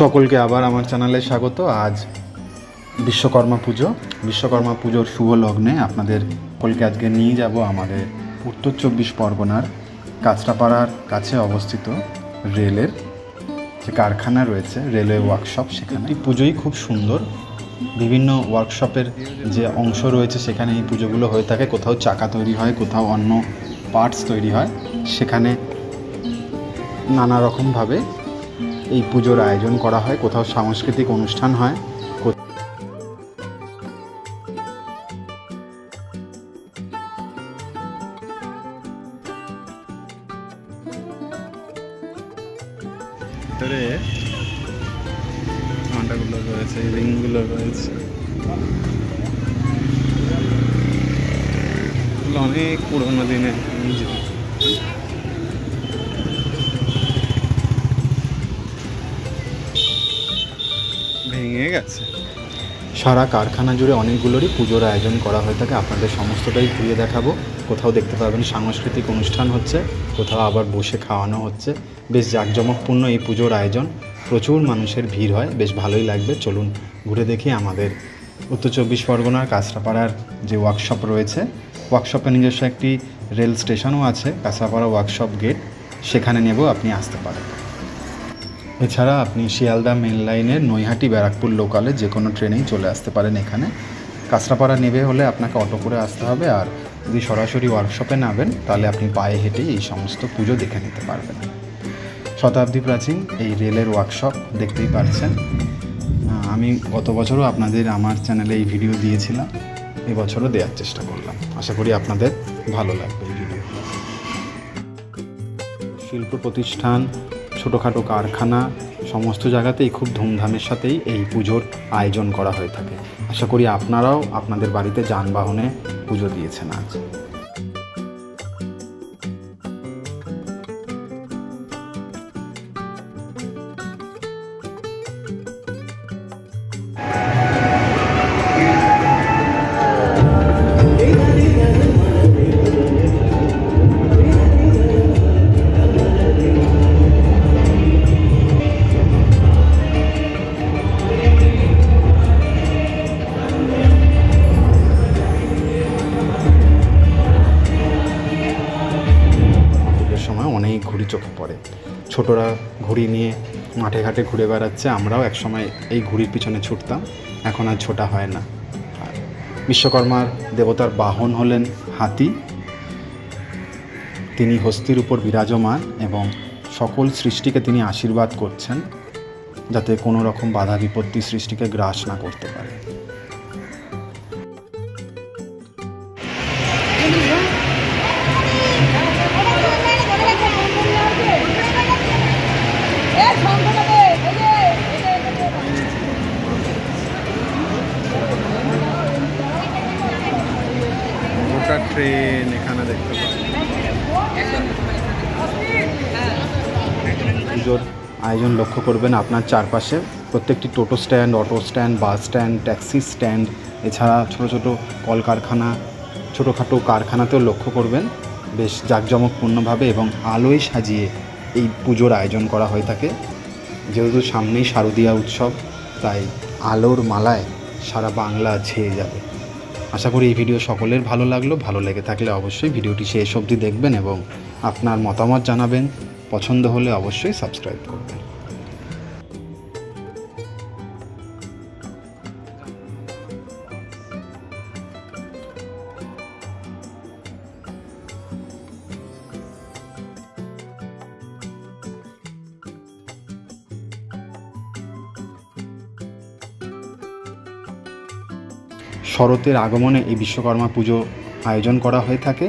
সকলকে আবার আমার চ্যানেলে স্বাগত। আজ বিশ্বকর্মা পুজোর শুভ লগ্নে আপনাদের সকলকে আজকে নিয়ে যাব আমাদের উত্তর ২৪ পরগনার কাঁচরাপাড়ার কাছে অবস্থিত রেলের যে কারখানা রয়েছে, রেলওয়ে ওয়ার্কশপ। সেখানে পুজোই খুব সুন্দর, বিভিন্ন ওয়ার্কশপের যে অংশ রয়েছে সেখানে এই পুজোগুলো হয়ে থাকে। কোথাও চাকা তৈরি হয়, কোথাও অন্য পার্টস তৈরি হয়। সেখানে নানা রকমভাবে এই পুজোর আয়োজন করা হয়। কোথাও সাংস্কৃতিক অনুষ্ঠান হয়। ভিতরে ঘন্টাগুলো রয়েছে, রিংগুলো রয়েছে, অনেক পুরোনো দিনের ভেঙে গেছে। সারা কারখানা জুড়ে অনেকগুলোরই পুজোর আয়োজন করা হয়ে থাকে। আপনাদের সমস্তটাই ঘুরিয়ে দেখাবো। কোথাও দেখতে পাবেন সাংস্কৃতিক অনুষ্ঠান হচ্ছে, কোথাও আবার বসে খাওয়ানো হচ্ছে। বেশ জাঁকজমকপূর্ণ এই পুজোর আয়োজন, প্রচুর মানুষের ভিড় হয়, বেশ ভালোই লাগবে। চলুন ঘুরে দেখি আমাদের উত্তর ২৪ পরগনার কাঁচরাপাড়ার যে ওয়ার্কশপ রয়েছে। ওয়ার্কশপে নিজস্ব একটি রেল স্টেশনও আছে, কাঁচরাপাড়া ওয়ার্কশপ গেট, সেখানে নেবেও আপনি আসতে পারেন। এছাড়া আপনি শিয়ালদা মেন লাইনের নৈহাটি ব্যারাকপুর লোকালে যে কোনো ট্রেনেই চলে আসতে পারেন এখানে। কাঁচরাপাড়া নেবে হলে আপনাকে অটো করে আসতে হবে, আর যদি সরাসরি ওয়ার্কশপে নামেন তাহলে আপনি পায়ে হেঁটেই এই সমস্ত পুজো দেখে নিতে পারবেন। শতাব্দী প্রাচীন এই রেলের ওয়ার্কশপ দেখতেই পাচ্ছেন। আমি গত বছরও আপনাদের আমার চ্যানেলে এই ভিডিও দিয়েছিলাম, এবছরও দেওয়ার চেষ্টা করলাম। আশা করি আপনাদের ভালো লাগবে এই ভিডিও। শিল্প প্রতিষ্ঠান, ছোটোখাটো কারখানা, সমস্ত জায়গাতেই খুব ধুমধামের সাথেই এই পুজোর আয়োজন করা হয়ে থাকে। আশা করি আপনারাও আপনাদের বাড়িতে যানবাহনে পুজো দিয়েছেন আজ। অনেক ঘুড়ি চোখে পড়ে, ছোটরা ঘুড়ি নিয়ে মাঠে ঘাটে ঘুরে বেড়াচ্ছে। আমরাও একসময় এই ঘুড়ির পিছনে ছুটতাম, এখন আর ছোটা হয় না। বিশ্বকর্মার দেবতার বাহন হলেন হাতি। তিনি হস্তির উপর বিরাজমান এবং সকল সৃষ্টিকে তিনি আশীর্বাদ করছেন যাতে কোনো রকম বাধা বিপত্তি সৃষ্টিকে গ্রাস না করতে পারে। গোটা ট্রেন এখানে দেখতে পাবেন। পুজোর আয়োজন লক্ষ্য করবেন আপনার চারপাশে। প্রত্যেকটি টোটো stand, auto stand, bus stand, taxi stand, এছাড়া ছোটো ছোটো কলকারখানা, ছোটোখাটো কারখানাতেও লক্ষ্য করবেন বেশ জাঁকজমকপূর্ণভাবে এবং আলোয় সাজিয়ে এই পুজোর আয়োজন করা হয়ে থাকে। যেহেতু সামনেই শারদীয়া উৎসব, তাই আলোর মালায় সারা বাংলা ছেয়ে যাবে। আশা করি এই ভিডিও সকলের ভালো লাগলো। ভালো লেগে থাকলে অবশ্যই ভিডিওটি শেষ অবধি দেখবেন এবং আপনার মতামত জানাবেন। পছন্দ হলে অবশ্যই সাবস্ক্রাইব করবেন। শরতের আগমনে এই বিশ্বকর্মা পুজো আয়োজন করা হয়ে থাকে,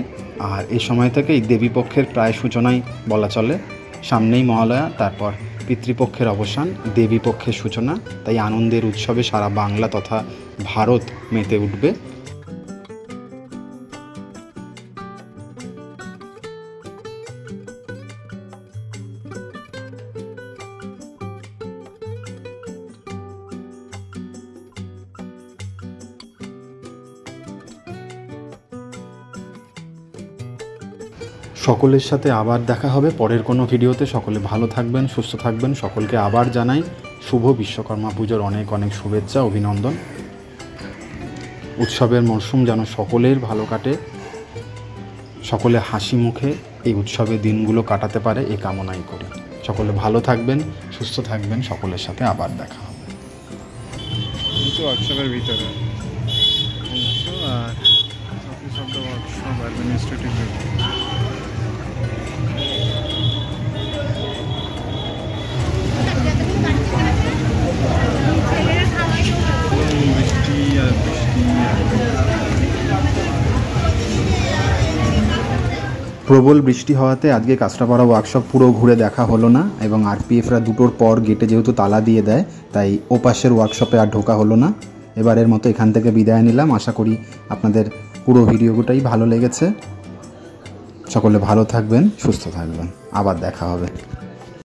আর এই সময় থেকেই দেবীপক্ষের প্রায় সূচনাই বলা চলে। সামনেই মহালয়া, তারপর পিতৃপক্ষের অবসান, দেবীপক্ষের সূচনা। তাই আনন্দের উৎসবে সারা বাংলা তথা ভারত মেতে উঠবে। সকলের সাথে আবার দেখা হবে পরের কোনো ভিডিওতে। সকলে ভালো থাকবেন, সুস্থ থাকবেন। সকলকে আবার জানাই শুভ বিশ্বকর্মা পুজোর অনেক অনেক শুভেচ্ছা, অভিনন্দন। উৎসবের মরশুম যেন সকলের ভালো কাটে, সকলে হাসি মুখে এই উৎসবের দিনগুলো কাটাতে পারে এই কামনাই করি। সকলে ভালো থাকবেন, সুস্থ থাকবেন। সকলের সাথে আবার দেখা হবে। ওয়ার্কশপের ভিতরে আর office of the workshop administrative বৃষ্টি আর বৃষ্টি। প্রবল বৃষ্টি হওয়াতে আজকে কাঁচরাপাড়া ওয়ার্কশপ পুরো ঘুরে দেখা হলো না, এবং আরপিএফরা দুটোর পর গেটে যেহেতু তালা দিয়ে দেয় তাই ওপাশের ওয়ার্কশপে আর ঢোকা হলো না। এবারের মতো এখান থেকে বিদায় নিলাম। আশা করি আপনাদের পুরো ভিডিওটাই ভালো লেগেছে। সকলে ভালো থাকবেন, সুস্থ থাকবেন। আবার দেখা হবে।